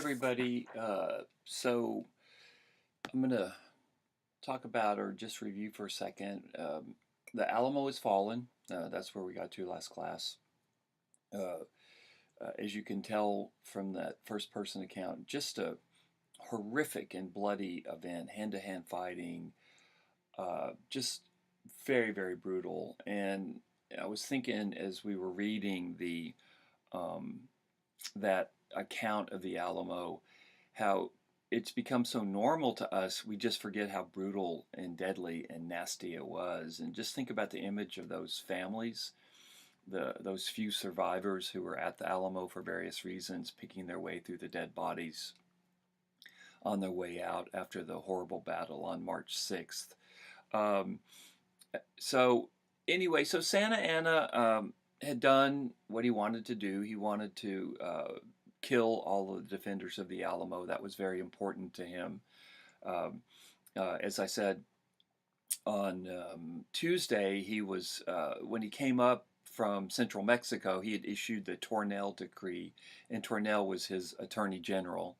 everybody. So I'm going to talk about or just review for a second. The Alamo has fallen. That's where we got to last class. Uh, as you can tell from that first person account, just a horrific and bloody event, hand to hand fighting, just very, very brutal. And I was thinking as we were reading um, that account of the Alamo, how it's become so normal to us, we just forget how brutal and deadly and nasty it was. And just think about the image of those families, those few survivors who were at the Alamo for various reasons, picking their way through the dead bodies on their way out after the horrible battle on March 6th. Um, so anyway, so Santa Anna had done what he wanted to do. He wanted to kill all of the defenders of the Alamo. That was very important to him. Um, as I said on Tuesday, he was when he came up from central Mexico, he had issued the Tornel Decree, and Tornel was his attorney general.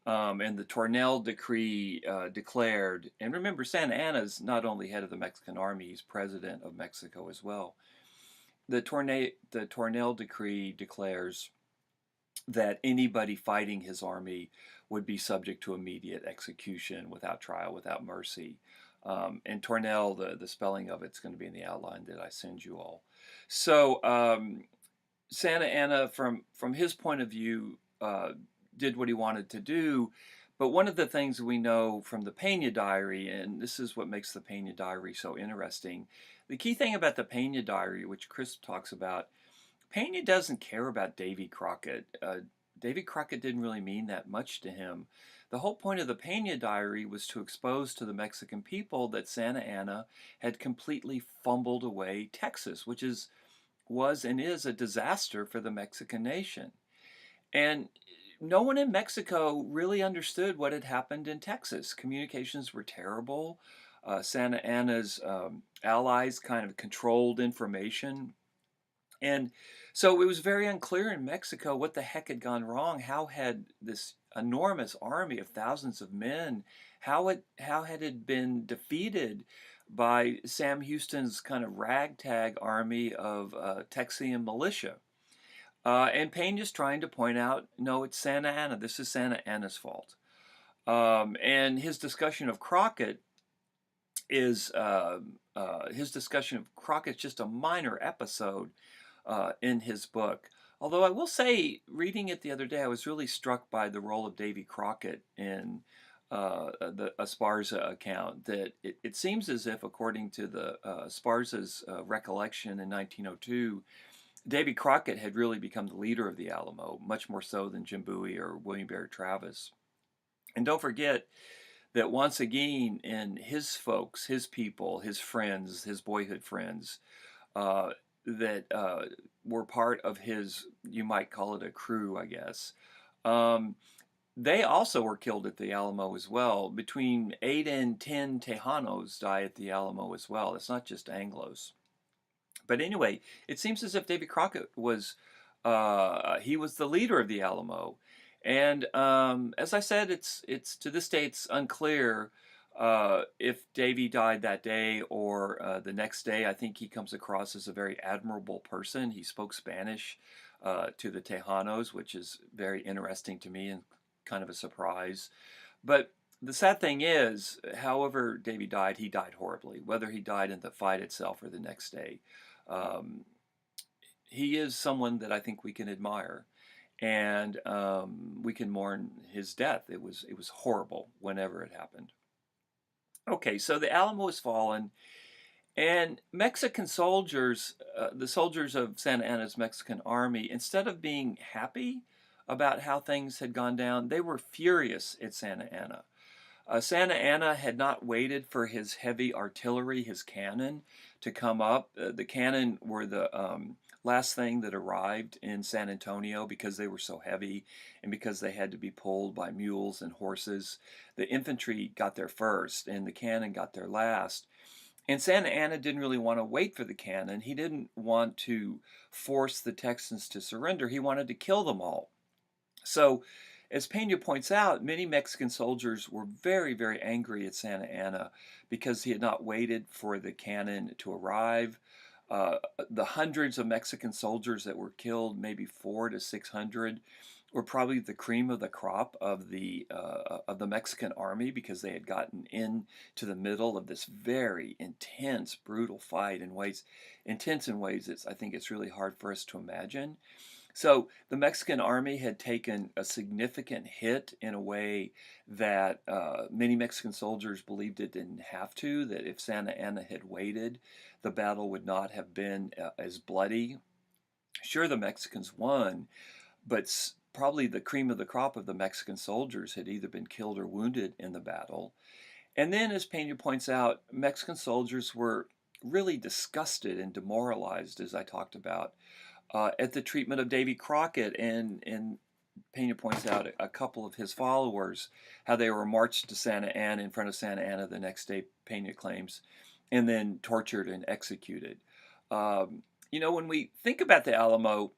And the Tornel Decree declared, and remember, Santa Anna's not only head of the Mexican army, he's president of Mexico as well. The Tornel Decree declares that anybody fighting his army would be subject to immediate execution without trial, without mercy. And Tornel, the spelling of it's going to be in the outline that I send you all. So Santa Anna, from his point of view, did what he wanted to do. But one of the things we know from the Pena Diary, and this is what makes the Pena Diary so interesting, the key thing about the Pena Diary, which Chris talks about, Pena doesn't care about Davy Crockett. Davy Crockett didn't really mean that much to him. The whole point of the Pena Diary was to expose to the Mexican people that Santa Anna had completely fumbled away Texas, which was and is a disaster for the Mexican nation. And no one in Mexico really understood what had happened in Texas. Communications were terrible. Santa Anna's allies kind of controlled information. And so it was very unclear in Mexico what the heck had gone wrong. How had this enormous army of thousands of men, how had it been defeated by Sam Houston's kind of ragtag army of Texian militia? And Pena's trying to point out, no, it's Santa Anna. This is Santa Anna's fault. And his discussion of Crockett is just a minor episode in his book. Although I will say, reading it the other day, I was really struck by the role of Davy Crockett in the Esparza account. That it seems as if, according to the Esparza's recollection in 1902, Davy Crockett had really become the leader of the Alamo, much more so than Jim Bowie or William Barrett Travis. And don't forget that once again, in his folks, his people, his friends, his boyhood friends, that were part of his, you might call it a crew, I guess, they also were killed at the Alamo as well. Between 8 and 10 Tejanos die at the Alamo as well. It's not just Anglos. But anyway, it seems as if Davy Crockett he was the leader of the Alamo. And as I said, it's to this day it's unclear if Davy died that day or the next day. I think he comes across as a very admirable person. He spoke Spanish to the Tejanos, which is very interesting to me and kind of a surprise. But the sad thing is, however Davy died, he died horribly, whether he died in the fight itself or the next day. He is someone that I think we can admire, and we can mourn his death. It was horrible whenever it happened. Okay, so the Alamo has fallen, and Mexican soldiers, the soldiers of Santa Anna's Mexican army, instead of being happy about how things had gone down, they were furious at Santa Anna. Santa Anna had not waited for his heavy artillery, his cannon, to come up. The cannon were the last thing that arrived in San Antonio because they were so heavy and because they had to be pulled by mules and horses. The infantry got there first and the cannon got there last. And Santa Anna didn't really want to wait for the cannon. He didn't want to force the Texans to surrender. He wanted to kill them all. So as Pena points out, many Mexican soldiers were very, very angry at Santa Anna because he had not waited for the cannon to arrive. Uh, the hundreds of Mexican soldiers that were killed, maybe 400 to 600, were probably the cream of the crop of the Mexican army because they had gotten into the middle of this very intense, brutal fight in ways, intense in ways that I think it's really hard for us to imagine. So the Mexican army had taken a significant hit in a way that many Mexican soldiers believed it didn't have to, that if Santa Anna had waited, the battle would not have been as bloody. Sure, the Mexicans won, but probably the cream of the crop of the Mexican soldiers had either been killed or wounded in the battle. And then, as Pena points out, Mexican soldiers were really disgusted and demoralized, as I talked about, at the treatment of Davy Crockett, and Pena points out a couple of his followers, how they were marched to Santa Anna in front of Santa Anna the next day, Pena claims, and then tortured and executed. When we think about the Alamo,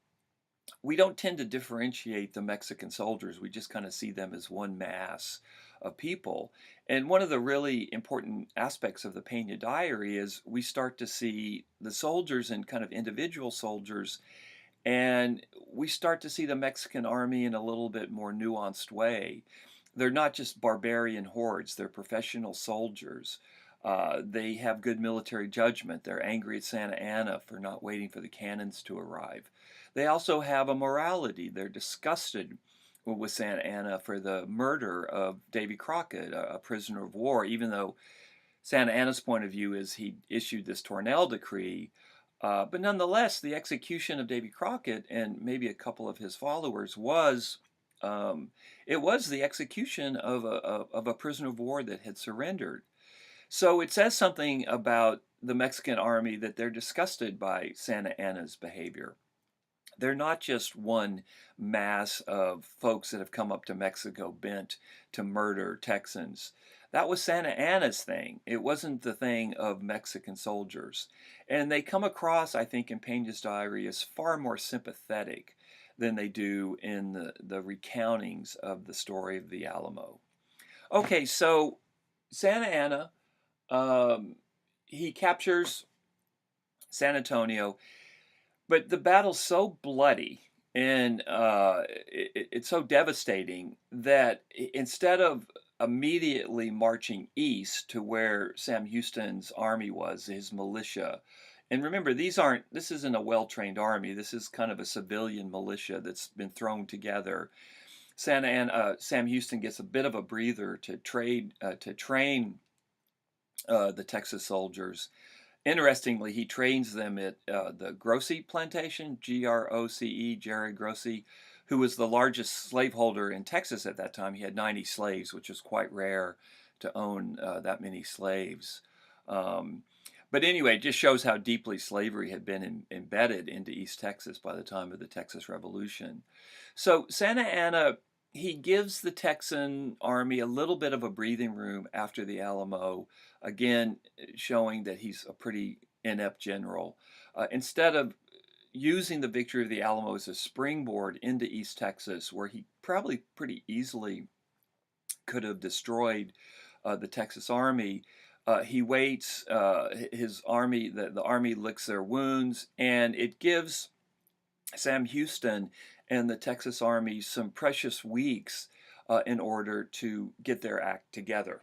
we don't tend to differentiate the Mexican soldiers. We just kind of see them as one mass of people. And one of the really important aspects of the Pena diary is we start to see the soldiers and kind of individual soldiers, and we start to see the Mexican army in a little bit more nuanced way. They're not just barbarian hordes, they're professional soldiers. They have good military judgment. They're angry at Santa Anna for not waiting for the cannons to arrive. They also have a morality. They're disgusted with Santa Anna for the murder of Davy Crockett, a prisoner of war, even though Santa Anna's point of view is he issued this Tornell decree. But nonetheless, the execution of Davy Crockett and maybe a couple of his followers it was the execution of a prisoner of war that had surrendered. So it says something about the Mexican army that they're disgusted by Santa Anna's behavior. They're not just one mass of folks that have come up to Mexico bent to murder Texans. That was Santa Anna's thing. It wasn't the thing of Mexican soldiers. And they come across, I think, in Pena's diary as far more sympathetic than they do in the recountings of the story of the Alamo. Okay, so Santa Anna, um, he captures San Antonio, but the battle's so bloody and it's so devastating that instead of immediately marching east to where Sam Houston's army was, his militia, and remember, this isn't a well-trained army. This is kind of a civilian militia that's been thrown together. Sam Houston gets a bit of a breather to train the Texas soldiers. Interestingly, he trains them at the Grossi plantation, Groce, Jerry Grossi, who was the largest slaveholder in Texas at that time. He had 90 slaves, which is quite rare to own that many slaves. But anyway, it just shows how deeply slavery had been embedded into East Texas by the time of the Texas Revolution. So Santa Anna, he gives the Texan army a little bit of a breathing room after the Alamo, again showing that he's a pretty inept general. Instead of using the victory of the Alamo as a springboard into East Texas, where he probably pretty easily could have destroyed the Texas army, he waits. His army, the army licks their wounds, and it gives Sam Houston and the Texas Army some precious weeks in order to get their act together.